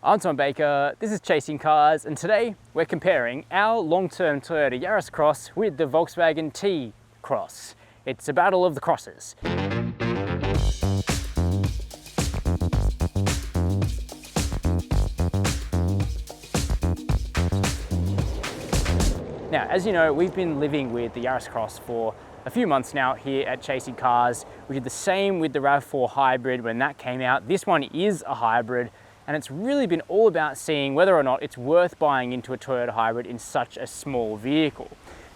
I'm Tom Baker, this is Chasing Cars, and today we're comparing our long-term Toyota Yaris Cross with the Volkswagen T-Cross. It's a battle of the crosses. Now, as you know, we've been living with the Yaris Cross for a few months now here at Chasing Cars. We did the same with the RAV4 Hybrid when that came out. This one is a hybrid, and it's really been all about seeing whether or not it's worth buying into a Toyota hybrid in such a small vehicle.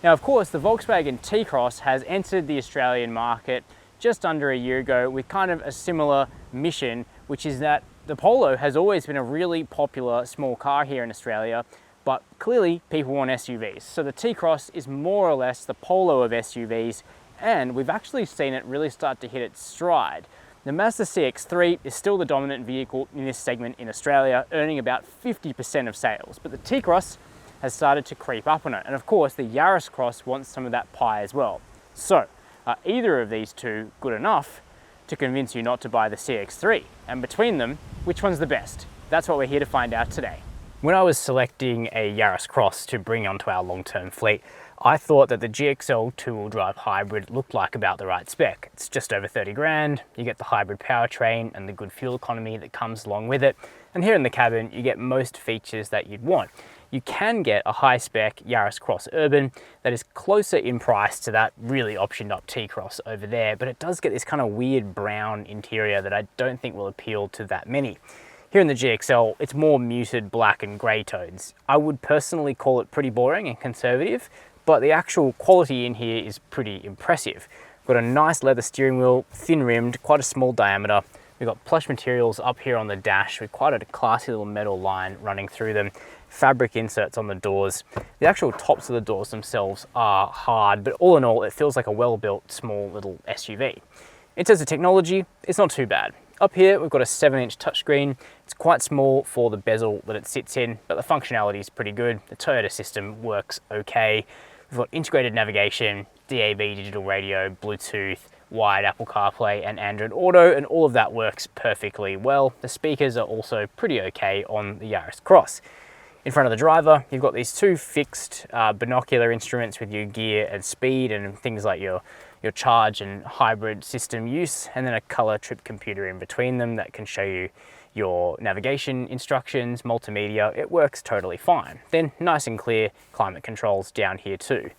Now, of course, the Volkswagen T-Cross has entered the Australian market just under a year ago with kind of a similar mission, which is that the Polo has always been a really popular small car here in Australia, but clearly people want SUVs. So the T-Cross is more or less the Polo of SUVs, and we've actually seen it really start to hit its stride. The Mazda CX-3 is still the dominant vehicle in this segment in Australia, earning about 50% of sales, but the T-Cross has started to creep up on it. And of course, the Yaris Cross wants some of that pie as well. So, are either of these two good enough to convince you not to buy the CX-3? And between them, which one's the best? That's what we're here to find out today. When I was selecting a Yaris Cross to bring onto our long-term fleet, I thought that the GXL two-wheel drive hybrid looked like about the right spec. It's just over 30 grand, you get the hybrid powertrain and the good fuel economy that comes along with it, and here in the cabin you get most features that you'd want. You can get a high-spec Yaris Cross Urban that is closer in price to that really optioned up T-Cross over there, but it does get this kind of weird brown interior that I don't think will appeal to that many. Here in the GXL, it's more muted black and grey tones. I would personally call it pretty boring and conservative, but the actual quality in here is pretty impressive. We've got a nice leather steering wheel, thin rimmed, quite a small diameter. We've got plush materials up here on the dash with quite a classy little metal line running through them. Fabric inserts on the doors. The actual tops of the doors themselves are hard, but all in all, it feels like a well-built small little SUV. In terms of technology, it's not too bad. Up here, we've got a 7-inch touchscreen. It's quite small for the bezel that it sits in, but the functionality is pretty good. The Toyota system works okay. We've got integrated navigation, DAB digital radio, Bluetooth, wired Apple CarPlay and Android Auto, and all of that works perfectly well. The speakers are also pretty okay on the Yaris Cross. In front of the driver, you've got these two fixed binocular instruments with your gear and speed and things like your charge and hybrid system use, and then a color trip computer in between them that can show you your navigation instructions, multimedia. It works totally fine. Then nice and clear climate controls down here too.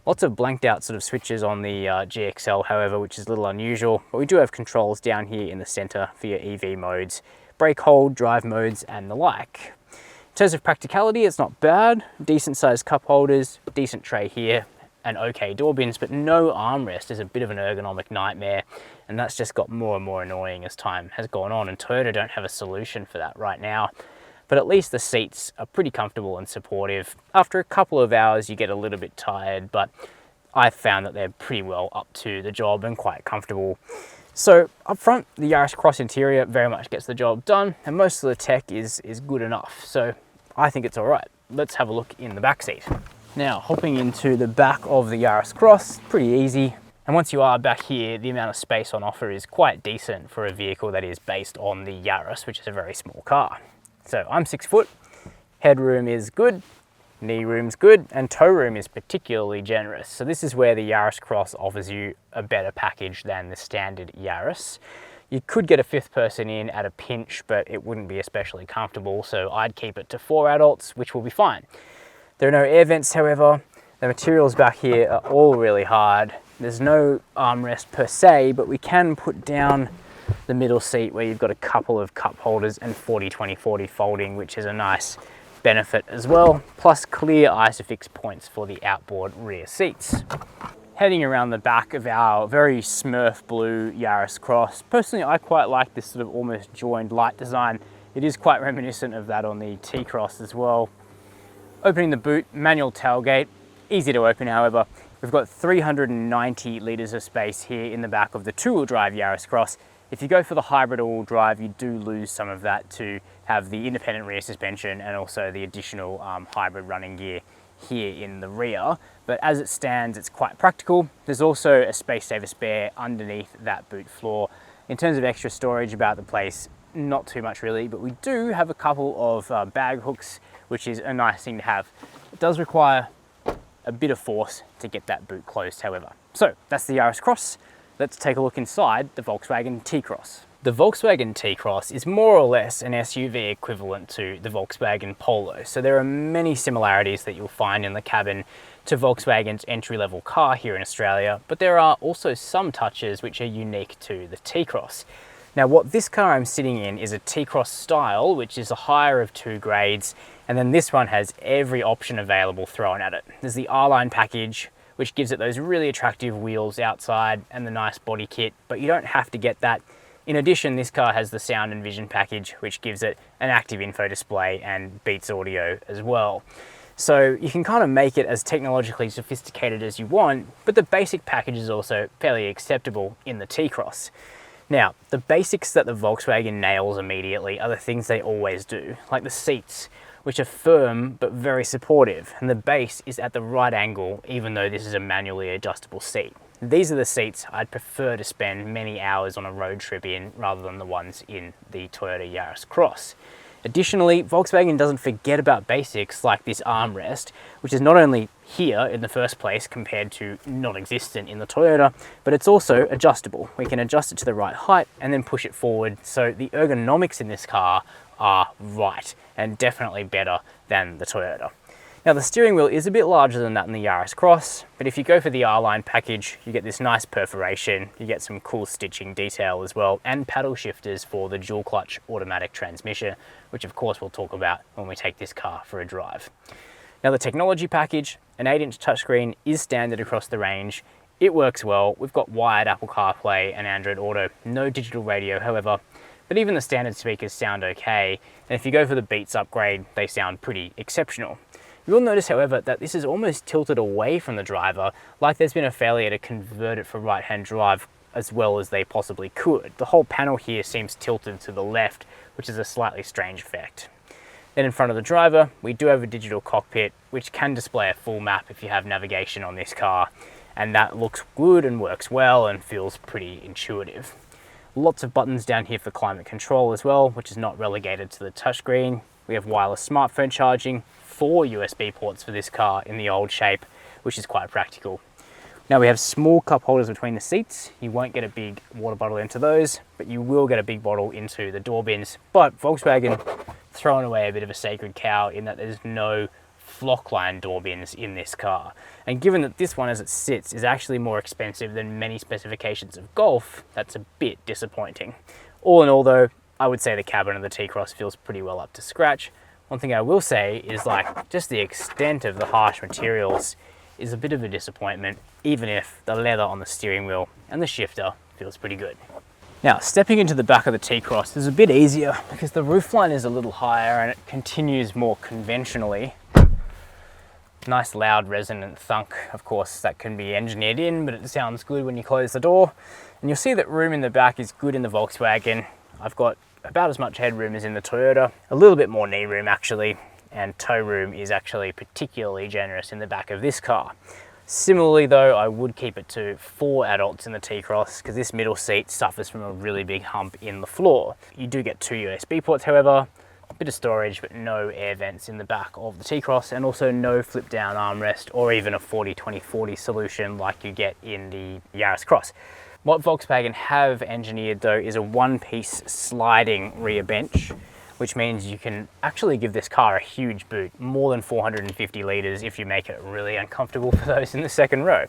Lots of blanked out sort of switches on the GXL, however, which is a little unusual, but we do have controls down here in the center for your EV modes, brake hold, drive modes, and the like. In terms of practicality, it's not bad. Decent sized cup holders, decent tray here, and okay door bins, but no armrest is a bit of an ergonomic nightmare, and that's just got more and more annoying as time has gone on, and Toyota don't have a solution for that right now. But at least the seats are pretty comfortable and supportive. After a couple of hours you get a little bit tired, but I've found that they're pretty well up to the job and quite comfortable. So up front, the Yaris Cross interior very much gets the job done, and most of the tech is good enough, so I think it's all right. Let's have a look in the back seat. Now, hopping into the back of the Yaris Cross, pretty easy. And once you are back here, the amount of space on offer is quite decent for a vehicle that is based on the Yaris, which is a very small car. So I'm 6 foot, headroom is good, knee room's good, and toe room is particularly generous. So this is where the Yaris Cross offers you a better package than the standard Yaris. You could get a fifth person in at a pinch, but it wouldn't be especially comfortable, so I'd keep it to 4 adults, which will be fine. There are no air vents, however. The materials back here are all really hard. There's no armrest per se, but we can put down the middle seat where you've got a couple of cup holders and 40-20-40 folding, which is a nice benefit as well, plus clear ISOFIX points for the outboard rear seats. Heading around the back of our very Smurf blue Yaris Cross, personally I quite like this sort of almost joined light design. It is quite reminiscent of that on the T-Cross as well. Opening the boot, manual tailgate, easy to open however. We've got 390 litres of space here in the back of the two-wheel drive Yaris Cross. If you go for the hybrid all-wheel drive, you do lose some of that to have the independent rear suspension and also the additional hybrid running gear here in the rear. But as it stands, it's quite practical. There's also a space saver spare underneath that boot floor. In terms of extra storage about the place, not too much really, but we do have a couple of bag hooks, which is a nice thing to have. It does require a bit of force to get that boot closed, however. So that's the Yaris Cross. Let's take a look inside the Volkswagen T-Cross. The Volkswagen T-Cross is more or less an SUV equivalent to the Volkswagen Polo, so there are many similarities that you'll find in the cabin to Volkswagen's entry-level car here in Australia, but there are also some touches which are unique to the T-Cross. Now, what this car I'm sitting in is a T-Cross style, which is a higher of 2 grades, and then this one has every option available thrown at it. There's the R-Line package, which gives it those really attractive wheels outside and the nice body kit, but you don't have to get that. In addition, this car has the Sound and Vision package, which gives it an active info display and Beats audio as well. So you can kind of make it as technologically sophisticated as you want, but the basic package is also fairly acceptable in the T-Cross. Now, the basics that the Volkswagen nails immediately are the things they always do, like the seats, which are firm but very supportive, and the base is at the right angle, even though this is a manually adjustable seat. These are the seats I'd prefer to spend many hours on a road trip in rather than the ones in the Toyota Yaris Cross. Additionally, Volkswagen doesn't forget about basics like this armrest, which is not only here in the first place compared to non-existent in the Toyota, but it's also adjustable. We can adjust it to the right height and then push it forward, so the ergonomics in this car are right and definitely better than the Toyota. Now, the steering wheel is a bit larger than that in the Yaris Cross, but if you go for the R-Line package, you get this nice perforation, you get some cool stitching detail as well, and paddle shifters for the dual clutch automatic transmission, which of course we'll talk about when we take this car for a drive. Now, the technology package, an 8-inch touchscreen, is standard across the range. It works well. We've got wired Apple CarPlay and Android Auto, no digital radio, however, but even the standard speakers sound okay, and if you go for the Beats upgrade, they sound pretty exceptional. You'll notice, however, that this is almost tilted away from the driver, like there's been a failure to convert it for right-hand drive as well as they possibly could. The whole panel here seems tilted to the left, which is a slightly strange effect. Then in front of the driver, we do have a digital cockpit, which can display a full map if you have navigation on this car, and that looks good and works well and feels pretty intuitive. Lots of buttons down here for climate control as well, which is not relegated to the touchscreen. We have wireless smartphone charging, 4 USB ports for this car in the old shape, which is quite practical. Now, we have small cup holders between the seats. You won't get a big water bottle into those, but you will get a big bottle into the door bins. But Volkswagen throwing away a bit of a sacred cow in that there's no flockline door bins in this car. And given that this one as it sits is actually more expensive than many specifications of Golf, that's a bit disappointing. All in all though, I would say the cabin of the T-Cross feels pretty well up to scratch. One thing I will say is like just the extent of the harsh materials is a bit of a disappointment, even if the leather on the steering wheel and the shifter feels pretty good. Now, stepping into the back of the T-Cross is a bit easier because the roofline is a little higher and it continues more conventionally. Nice loud resonant thunk, of course that can be engineered in, but it sounds good when you close the door. And you'll see that room in the back is good in the Volkswagen. I've got about as much headroom as in the Toyota, a little bit more knee room actually, and toe room is actually particularly generous in the back of this car. Similarly though, I would keep it to 4 adults in the T-Cross because this middle seat suffers from a really big hump in the floor. You do get 2 USB ports however, a bit of storage but no air vents in the back of the T-Cross, and also no flip down armrest or even a 40-20-40 solution like you get in the Yaris Cross. What Volkswagen have engineered though is a one-piece sliding rear bench, which means you can actually give this car a huge boot, more than 450 litres if you make it really uncomfortable for those in the second row.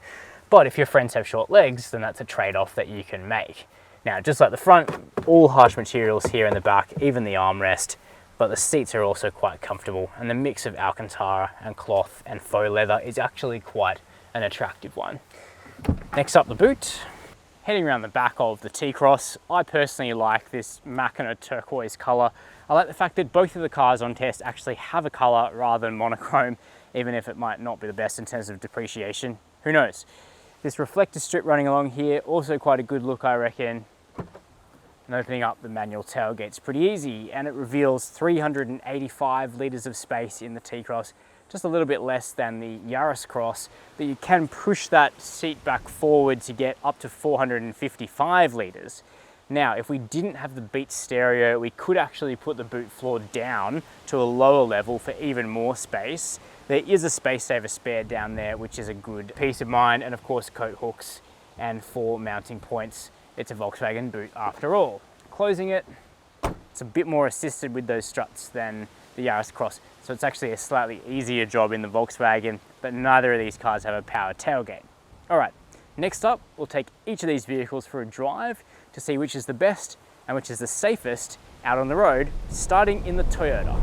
But if your friends have short legs, then that's a trade-off that you can make. Now, just like the front, all harsh materials here in the back, even the armrest, but the seats are also quite comfortable, and the mix of Alcantara and cloth and faux leather is actually quite an attractive one. Next up, the boot. Heading around the back of the T-Cross, I personally like this Mackinac turquoise colour. I like the fact that both of the cars on test actually have a colour rather than monochrome, even if it might not be the best in terms of depreciation. Who knows? This reflector strip running along here, also quite a good look I reckon. And opening up the manual tailgate's pretty easy, and it reveals 385 litres of space in the T-Cross, just a little bit less than the Yaris Cross, but you can push that seat back forward to get up to 455 litres. Now, if we didn't have the Beats stereo, we could actually put the boot floor down to a lower level for even more space. There is a space saver spare down there, which is a good peace of mind, and of course coat hooks and 4 mounting points. It's a Volkswagen boot after all. Closing it, it's a bit more assisted with those struts than the Yaris Cross, so it's actually a slightly easier job in the Volkswagen, but neither of these cars have a power tailgate. All right, next up, we'll take each of these vehicles for a drive to see which is the best and which is the safest out on the road, starting in the Toyota.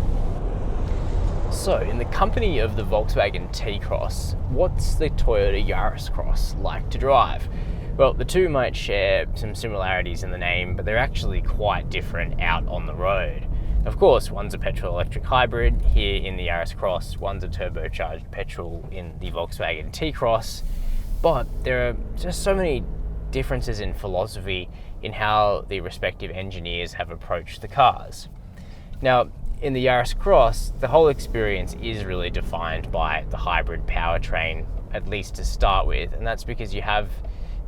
So, in the company of the Volkswagen T-Cross, what's the Toyota Yaris Cross like to drive? Well, the two might share some similarities in the name, but they're actually quite different out on the road. Of course, one's a petrol-electric hybrid here in the Yaris Cross, one's a turbocharged petrol in the Volkswagen T-Cross, but there are just so many differences in philosophy in how the respective engineers have approached the cars. Now, in the Yaris Cross, the whole experience is really defined by the hybrid powertrain, at least to start with, and that's because you have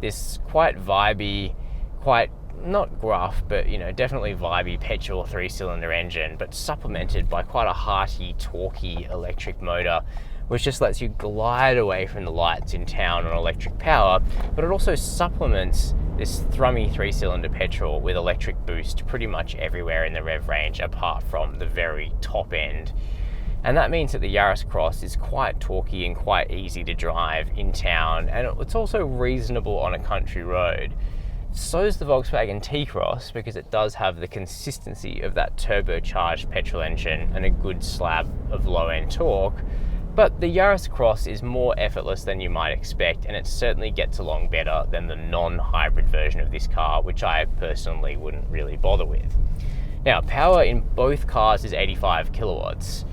this quite vibey, quite not gruff, but definitely vibey petrol 3-cylinder engine, but supplemented by quite a hearty, torquey electric motor, which just lets you glide away from the lights in town on electric power, but it also supplements this thrummy 3-cylinder petrol with electric boost pretty much everywhere in the rev range apart from the very top end. And that means that the Yaris Cross is quite torquey and quite easy to drive in town, and it's also reasonable on a country road. So is the Volkswagen T-Cross, because it does have the consistency of that turbocharged petrol engine and a good slab of low-end torque. But the Yaris Cross is more effortless than you might expect, and it certainly gets along better than the non-hybrid version of this car, which I personally wouldn't really bother with. Now, power in both cars is 85 kilowatts.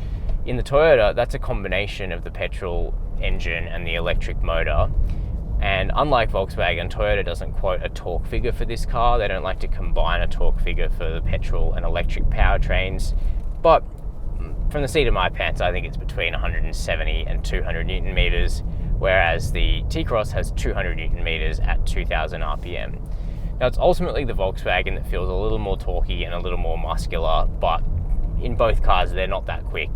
In the Toyota, that's a combination of the petrol engine and the electric motor. And unlike Volkswagen, Toyota doesn't quote a torque figure for this car. They don't like to combine a torque figure for the petrol and electric powertrains. But from the seat of my pants, I think it's between 170 and 200 Newton meters, whereas the T-Cross has 200 Newton meters at 2000 RPM. Now, it's ultimately the Volkswagen that feels a little more torquey and a little more muscular, but in both cars, they're not that quick.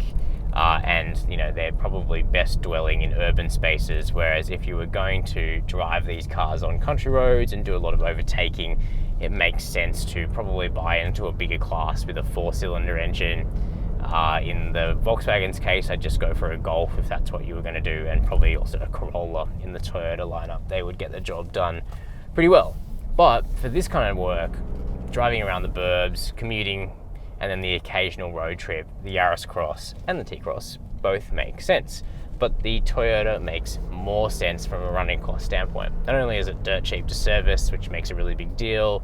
And they're probably best dwelling in urban spaces, whereas if you were going to drive these cars on country roads and do a lot of overtaking, it makes sense to probably buy into a bigger class with a 4-cylinder engine. In the Volkswagen's case, I'd just go for a Golf if that's what you were going to do, and probably also a Corolla in the Toyota lineup. They would get the job done pretty well. But for this kind of work, driving around the burbs, commuting, and then the occasional road trip, the Yaris Cross and the T-Cross both make sense. But the Toyota makes more sense from a running cost standpoint. Not only is it dirt cheap to service, which makes a really big deal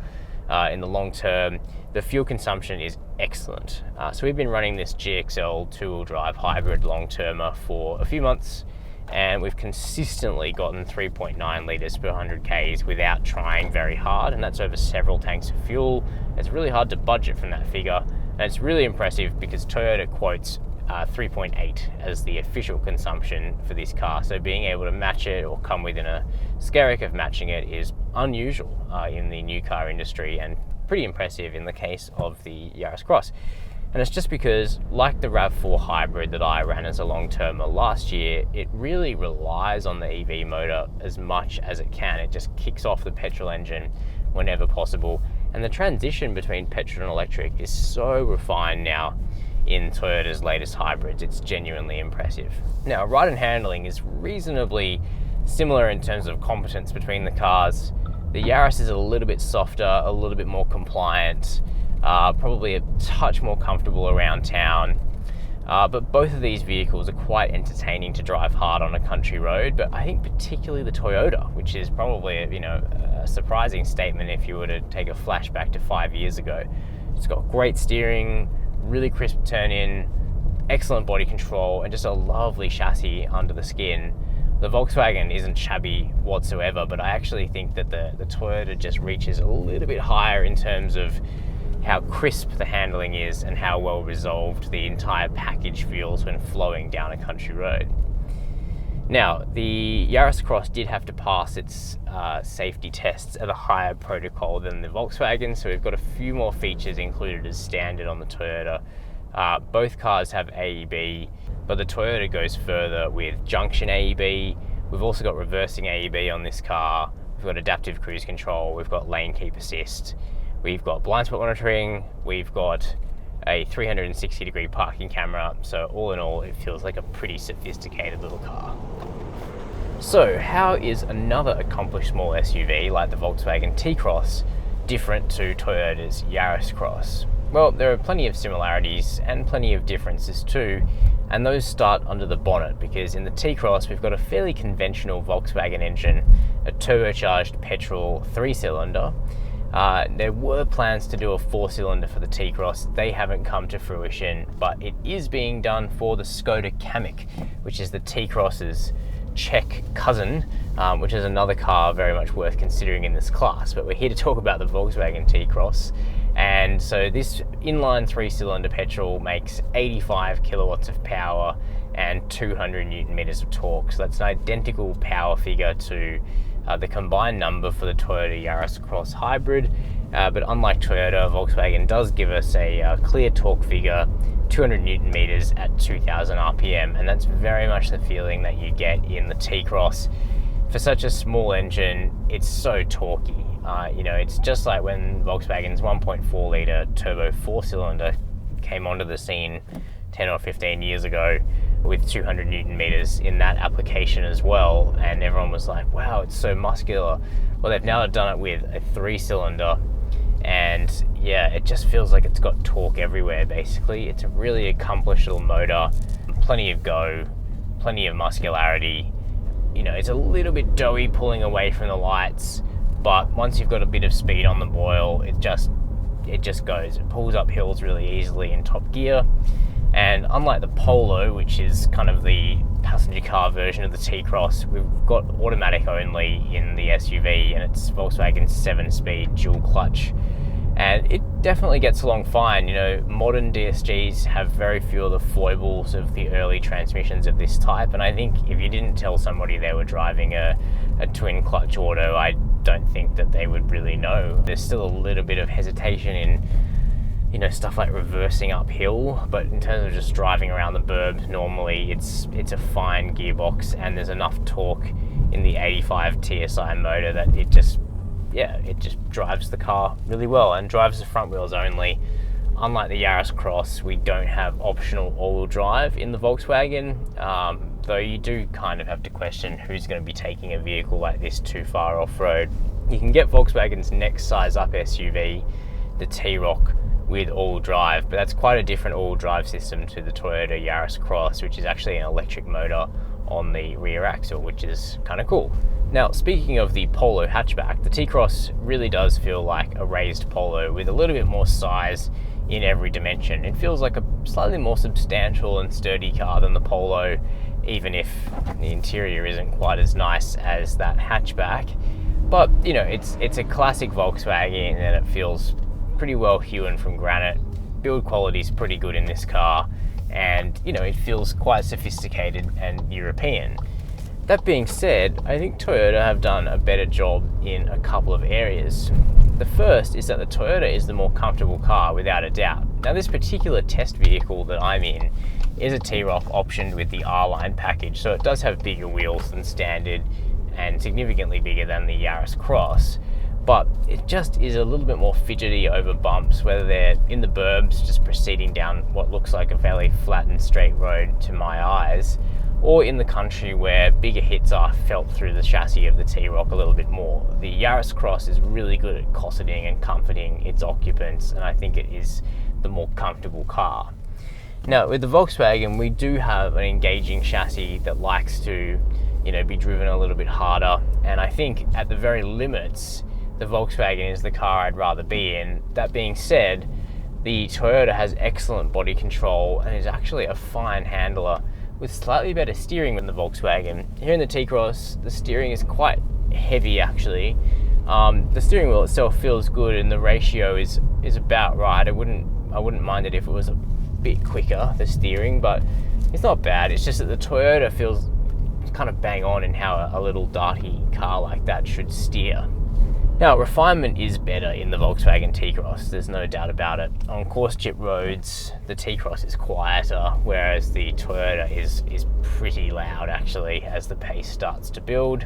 in the long term, the fuel consumption is excellent. So we've been running this GXL 2-wheel drive hybrid long-termer for a few months, and we've consistently gotten 3.9 litres per 100 Ks without trying very hard, and that's over several tanks of fuel. It's really hard to budget from that figure, and it's really impressive because Toyota quotes 3.8 as the official consumption for this car, so being able to match it or come within a skerrick of matching it is unusual in the new car industry, and pretty impressive in the case of the Yaris Cross. And it's just because, like the RAV4 hybrid that I ran as a long-termer last year, it really relies on the EV motor as much as it can. It just kicks off the petrol engine whenever possible. And the transition between petrol and electric is so refined now in Toyota's latest hybrids. It's genuinely impressive. Now, ride and handling is reasonably similar in terms of competence between the cars. The Yaris is a little bit softer, a little bit more compliant, probably a touch more comfortable around town. But both of these vehicles are quite entertaining to drive hard on a country road, but I think particularly the Toyota, which is probably a surprising statement if you were to take a flashback to 5 years ago. It's got great steering, really crisp turn-in, excellent body control, and just a lovely chassis under the skin. The Volkswagen isn't shabby whatsoever, but I actually think that the Toyota just reaches a little bit higher in terms of how crisp the handling is and how well resolved the entire package feels when flowing down a country road. Now, the Yaris Cross did have to pass its safety tests at a higher protocol than the Volkswagen, so we've got a few more features included as standard on the Toyota. Both cars have AEB, but the Toyota goes further with junction AEB. We've also got reversing AEB on this car. We've got adaptive cruise control. We've got lane keep assist. We've got blind spot monitoring. We've got a 360-degree parking camera. So all in all, it feels like a pretty sophisticated little car. So how is another accomplished small SUV like the Volkswagen T-Cross different to Toyota's Yaris Cross? Well, there are plenty of similarities and plenty of differences too, and those start under the bonnet, because in the T-Cross we've got a fairly conventional Volkswagen engine, a turbocharged petrol 3-cylinder. There were plans to do a 4-cylinder for the T-Cross. They haven't come to fruition, but it is being done for the Skoda Kamiq, which is the T-Cross's Czech cousin, which is another car very much worth considering in this class. But we're here to talk about the Volkswagen T-Cross. And so this inline 3-cylinder petrol makes 85 kilowatts of power and 200 Newton meters of torque. So that's an identical power figure to the combined number for the Toyota Yaris Cross Hybrid. But unlike Toyota, Volkswagen does give us a clear torque figure, 200 Newton meters at 2000 RPM. And that's very much the feeling that you get in the T-Cross. For such a small engine, it's so torquey. It's just like when Volkswagen's 1.4 litre turbo 4-cylinder came onto the scene 10 or 15 years ago with 200 Newton meters in that application as well, and everyone was like, wow, it's so muscular. Well, they've now done it with a 3-cylinder, and yeah, it just feels like it's got torque everywhere basically. It's a really accomplished little motor, plenty of go, plenty of muscularity. It's a little bit doughy pulling away from the lights, but once you've got a bit of speed on the boil, it just goes. It pulls up hills really easily in top gear. And unlike the Polo, which is kind of the passenger car version of the T-Cross, we've got automatic only in the SUV, and it's Volkswagen's 7-speed dual clutch. And it definitely gets along fine. Modern DSGs have very few of the foibles of the early transmissions of this type, and I think if you didn't tell somebody they were driving a twin clutch auto, I don't think that they would really know. There's still a little bit of hesitation in stuff like reversing uphill, but in terms of just driving around the burbs, normally it's a fine gearbox, and there's enough torque in the 85 TSI motor that it just drives the car really well, and drives the front wheels only. Unlike the Yaris Cross, we don't have optional all-wheel drive in the Volkswagen, though you do kind of have to question who's going to be taking a vehicle like this too far off-road. You can get Volkswagen's next size up SUV, the T-Roc, with all-wheel drive, but that's quite a different all-wheel drive system to the Toyota Yaris Cross, which is actually an electric motor on the rear axle, which is kind of cool. Now, speaking of the Polo hatchback, the T-Cross really does feel like a raised Polo with a little bit more size in every dimension. It feels like a slightly more substantial and sturdy car than the Polo, even if the interior isn't quite as nice as that hatchback. But, it's a classic Volkswagen, and it feels pretty well hewn from granite. Build quality is pretty good in this car, and it feels quite sophisticated and European. That being said, I think Toyota have done a better job in a couple of areas. The first is that the Toyota is the more comfortable car, without a doubt. Now, this particular test vehicle that I'm in is a T-Roc optioned with the R-Line package, so it does have bigger wheels than standard and significantly bigger than the Yaris Cross. But it just is a little bit more fidgety over bumps, whether they're in the burbs, just proceeding down what looks like a fairly flat and straight road to my eyes, or in the country where bigger hits are felt through the chassis of the T-Roc a little bit more. The Yaris Cross is really good at cosseting and comforting its occupants, and I think it is the more comfortable car. Now, with the Volkswagen, we do have an engaging chassis that likes to, be driven a little bit harder, and I think at the very limits, the Volkswagen is the car I'd rather be in. That being said, the Toyota has excellent body control and is actually a fine handler with slightly better steering than the Volkswagen. Here in the T-Cross, the steering is quite heavy actually. The steering wheel itself feels good, and the ratio is about right. I wouldn't mind it if it was a bit quicker, the steering, but it's not bad. It's just that the Toyota feels kind of bang on in how a little darty car like that should steer. Now, refinement is better in the Volkswagen T-Cross, there's no doubt about it. On coarse chip roads, the T-Cross is quieter, whereas the Toyota is pretty loud actually as the pace starts to build.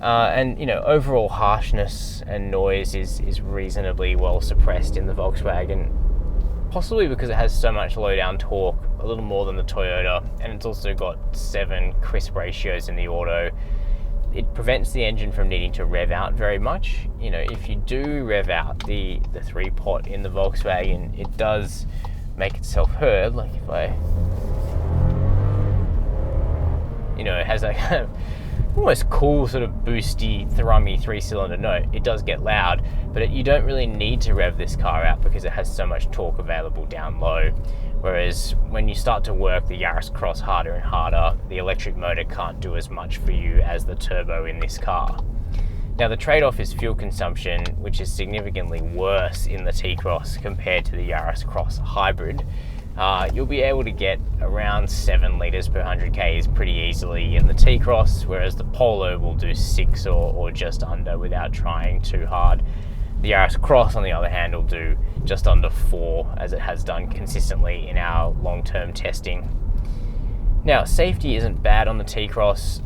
And you know, overall harshness and noise is reasonably well suppressed in the Volkswagen, possibly because it has so much low down torque, a little more than the Toyota, and it's also got 7 crisp ratios in the auto. It prevents the engine from needing to rev out very much. You know, if you do rev out the 3-pot in the Volkswagen, it does make itself heard. Like if I, you know, it has a kind of almost cool sort of boosty, thrummy 3-cylinder note. It does get loud, but you don't really need to rev this car out because it has so much torque available down low. Whereas when you start to work the Yaris Cross harder and harder, the electric motor can't do as much for you as the turbo in this car. Now the trade-off is fuel consumption, which is significantly worse in the T-Cross compared to the Yaris Cross Hybrid. You'll be able to get around 7 litres per 100 Ks pretty easily in the T-Cross, whereas the Polo will do 6 or just under without trying too hard. The Yaris Cross, on the other hand, will do just under 4, as it has done consistently in our long-term testing. Now, safety isn't bad on the T-Cross.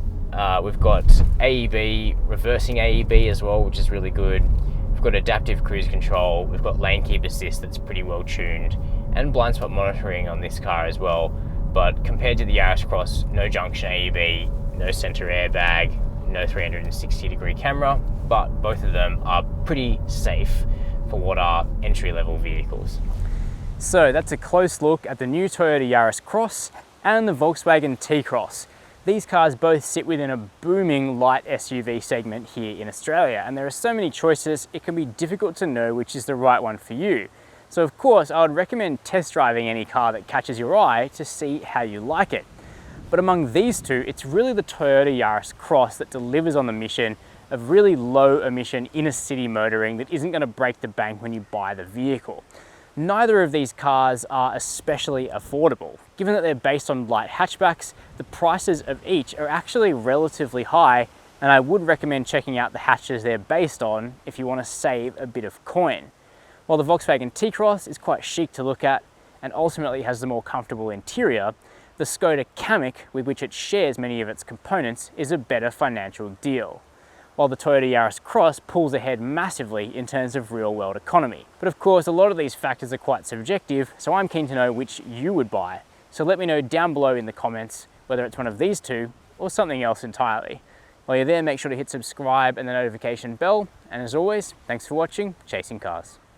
We've got AEB, reversing AEB as well, which is really good. We've got adaptive cruise control. We've got lane keep assist that's pretty well tuned, and blind spot monitoring on this car as well. But compared to the Yaris Cross, no junction AEB, no center airbag, no 360-degree camera, but both of them are pretty safe for what are entry-level vehicles. So that's a close look at the new Toyota Yaris Cross and the Volkswagen T-Cross. These cars both sit within a booming light SUV segment here in Australia, and there are so many choices it can be difficult to know which is the right one for you. So of course I would recommend test driving any car that catches your eye to see how you like it. But among these two, it's really the Toyota Yaris Cross that delivers on the mission of really low emission inner city motoring that isn't going to break the bank when you buy the vehicle. Neither of these cars are especially affordable. Given that they're based on light hatchbacks, the prices of each are actually relatively high, and I would recommend checking out the hatches they're based on if you want to save a bit of coin. While the Volkswagen T-Cross is quite chic to look at and ultimately has the more comfortable interior, the Skoda Kamiq, with which it shares many of its components, is a better financial deal. While the Toyota Yaris Cross pulls ahead massively in terms of real-world economy. But of course, a lot of these factors are quite subjective, so I'm keen to know which you would buy. So let me know down below in the comments whether it's one of these two or something else entirely. While you're there, make sure to hit subscribe and the notification bell. And as always, thanks for watching Chasing Cars.